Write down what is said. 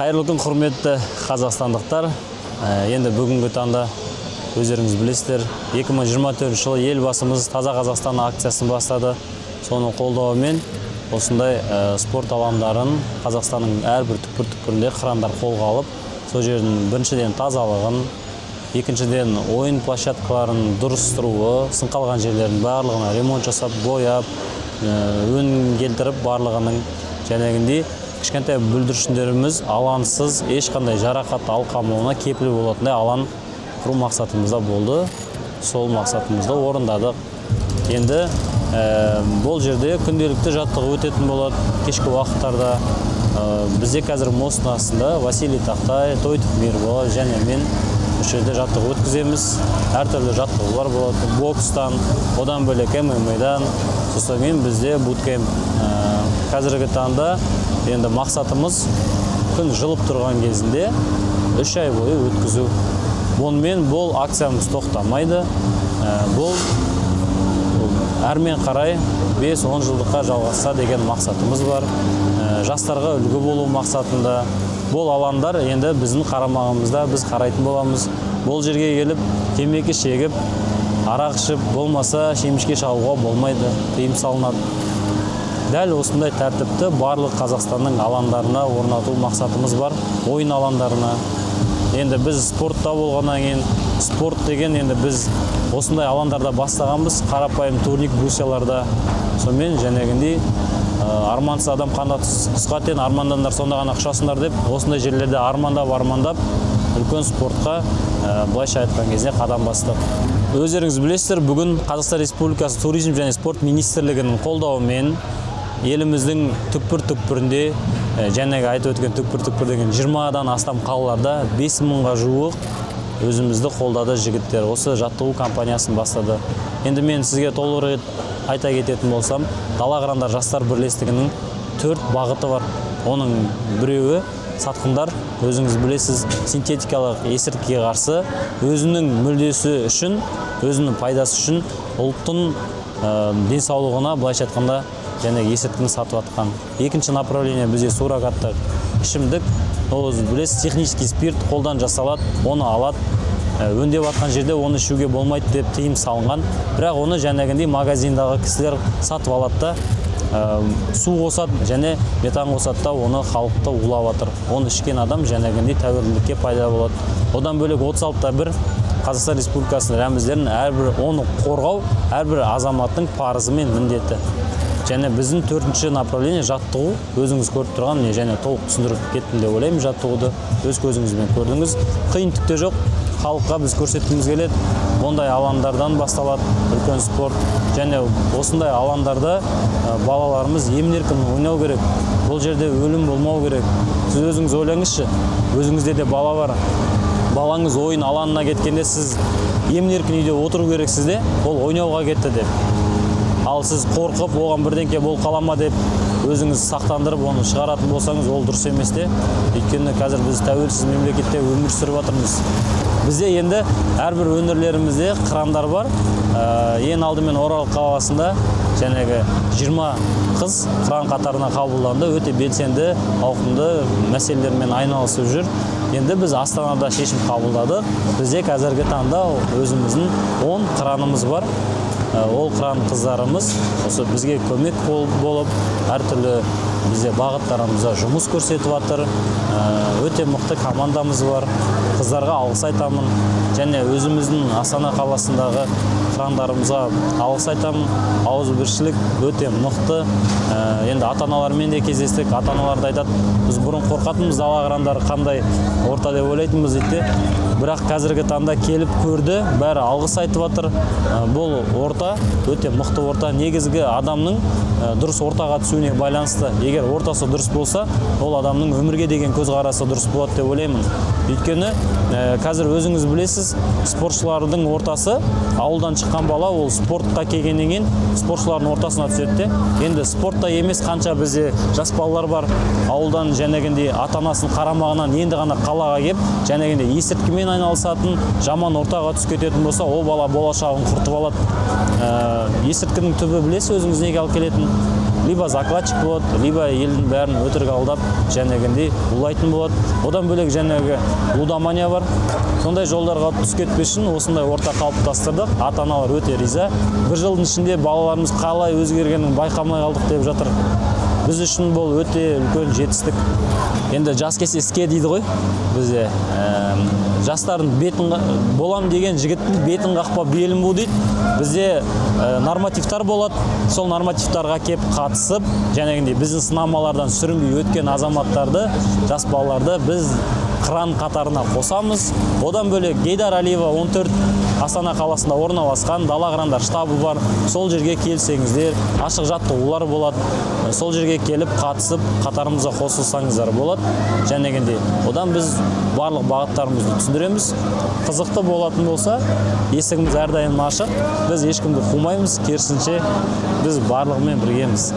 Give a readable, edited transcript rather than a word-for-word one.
Қайырлы күн, құрметті қазақстандықтар. Енді бүгінгі таңда өздеріңіз білесіздер, 2024 жылы елбасымыз Таза Қазақстан акциясын бастады. Соның қолдауымен осындай спорт алаңдарын Қазақстанның әрбір түкпір-түкпірінде қырандар қолға алып, сол жердің біріншіден тазалығын, екіншіден ойын площадкаларын дұрыстыруы, сынқалған жерлердің барлығына ремонт жасап, бояп, өн келтіріп барлығының жәнегіндей кішкентай бүлдіршіндеріміз алаңсыз ешқандай жарақат алқамауына кепіл болатындай алаң құру мақсатымызда болды. Сол мақсатымызды орындадық. Енді бұл жерде күнделікті жаттығу өтетін болады. Кешкі уақыттарда бізде қазір мост астында Василий Тақтай, Тойтов Мирбол және мен осы жерде жаттығу өткіземіз. Әртүрлі жаттығулар болады. Бокстан, одан бөлек ММА-дан, сосын кейін бізде буткемп. Қазіргі таңда енді мақсатымыз күн жылып тұрған кезінде 3 ай бойы өткізу. Онымен бұл акциямыз тоқтамайды. Бұл әрмен қарай 5-10 жылдыққа жалғасса деген мақсатымыз бар. Жастарға үлгі болу мақсатында. Бұл алаңдар енді біздің қарамағымызда, біз қарайтын боламыз. Бұл жерге келіп, темекі шегіп, арақ ішіп, болмаса шемішке шағуға болмайды, тыйым салынады. Дәл осындай тәртіпті барлық Қазақстанның алаңдарына орнату мақсатымыз бар, ойын алаңдарына. Енді біз спортта болғаннан кейін, спорт деген енді біз осындай алаңдарда бастағанбыз, қарапайым турник брусьяларда. Сонымен жәнегіндей армансыз адам қанда қысқа тен, армандандар сонда ғана құшасындар деп, осындай жерлерде армандап, үлкен спортқа былайша айтқан кезде қадам бастық. Өздеріңіз білесіздер, бүгін Қазақстан Республикасы туризм және спорт министрлігінің қолдауымен еліміздің түкпір-түкпірінде, жәнегі айтып өткен түкпір-түкпірдеген 20-дан астам қалаларда 5000-ға жуық өзімізді қолдады жігіттер. Осы жаттығу компаниясын бастады. Енді мен сізге толығырақ айта кететін болсам, Дала қырандар жастар бірлестігінің 4 бағыты бар. Оның біреуі сатқындар, өзіңіз білесіз, синтетикалық есірткіге қарсы өзінің мүлдесі үшін, өзінің пайдасы үшін ұлттың денсаулығына былайша айтқанда және есірткіні сатып атқан. Екінші направление бізде суррогаттық ішімдік. Өзіңіз білесіз, технический спирт қолдан жасалады, оны алады. Өңдеп атқан жерде оны ішуге болмайды деп тыйым салынған. Бірақ оны жәнегіндей магазиндағы кісілер сатып алады да, су қосады және метан қосады да, оны халықты улап атыр. Оны ішкен адам жәнегіндей тәуелділікке пайда болады. Одан бөлек 36-1 Қазақстан Республикасының рәміздерін әрбір оны қорғау, әрбір азаматтың парызы мен міндеті. Және біздің 4-ші направление жаттығу, өзіңіз көріп тұрған, және толық түсіндіріп кеттім деп ойлаймын. Жаттығуды өз көзіңізбен көрдіңіз. Қиындық те жоқ. Халыққа біз көрсеткіміз келеді. Ондай алаңдардан басталады үлкен спорт. Және осындай алаңдарда балаларымыз емін-еркін ойнау керек. Бұл жерде өлім болмау керек. Сіз өзіңіз ойлаңызшы, өзіңізде де бала бар. Балаңыз ойын алаңына кеткенде сіз емін-еркін үйде отыру керексіз де, ол ойнауға кетті деп. Ал сіз қорқып, оған бірдеңке бол қалама деп, өзіңіз сақтандырып, оны шығаратын болсаңыз, ол дұрыс емес те. Өйткені қазір біз тәуелсіз мемлекетте өмір сүріп жатырмыз. Бізде енді әрбір өңірлерімізде қырандар бар. Ең алдымен Орал қаласында жәнегі 20 қыз қыран қатарына қабылданды. Өте белсенді, ауқымды мәселелермен айналысып жүр. Енді біз Астанада шешім қабылдадық. Бізде қазіргі таңда өзіміздің 10 қыранымыз бар. Ол қыран қыздарымыз осы бізге көмек болып, әртүрлі бізде бағыттарымызда жұмыс көрсетіп жатыр. Өте мықты командамыз бар. Қыздарға алғыс айтамын. Және өзіміздің Астана қаласындағы қырандарымызға алғыс айтамын. Ауызбіршілік өте мықты. Енді ата-аналармен де кездестік. Ата-аналар да айтады, біз бұрын қорқатынбыз, дала қырандары қандай орта деп ойлайтынбыз дейді. Бірақ қазіргі таңда келіп көрді, бәрі алғыс айтып жатыр. Бұл орта өте мықты орта. Негізгі адамның дұрыс ортаға түсуіне байланысты. Егер ортасы дұрыс болса, ол адамның өмірге деген көзқарасы дұрыс болады деп ойлаймын. Өйткені қазір өзіңіз білесіз, спортшылардың ортасы, ауылдан шыққан бала, ол спортқа келгеннен кейін спортшылардың ортасына түседі. Енді спортта емес, қанша бізде жас балалар бар, ауылдан жәнегіндей ата-анасының қарамағынан енді ғана қалаға келіп, жәнегіндей есірткімен айналысатын, жаман ортаға түсіп кететін болса, ол бала болашағын құртып алады. Есірткінің түбі білесіз өзіңіз неге алып келетін? либо закладчик болады, либо елдің бәрін өтірік алдап жәнегіндей улайтын болады. Одан бөлек жәнегі лудомания бар. Сондай жолдарға түс кетпес үшін осындай орта қалыптастырдық. Ата-аналар өте риза. Бір жылдың ішінде балаларымыз қалай өзгергенін байқамай қалдық деп жатыр. Біз үшін бұл өте үлкен жетістік. Енді жас кесе іске дейді ғой. Бізде жастардың бетін болам деген жігіттің бетін қақпа белін бу дейді. Бізде нормативтар болады. Сол нормативтарға кеп қатысып, жәнегіндей біздің сынамалардан сүрінбей өткен азаматтарды, жас балаларды біз қыран қатарына қосамыз. Одан бөлек Гейдар Алиева 14 Астана қаласында орналасқан дала қырандар штабы бар. Сол жерге келсеңіздер, ашық жаттығулар болады. Сол жерге келіп қатысып, қатарымызға қосылсаңыздар болады. Жәнегіндей. Одан біз барлық бағыттарымызды түсіндіреміз. Қызықты болатын болса, есігіміз әрдайым ашық. Біз ешкімді қумаймыз, керісінше біз барлығымен біргеміз.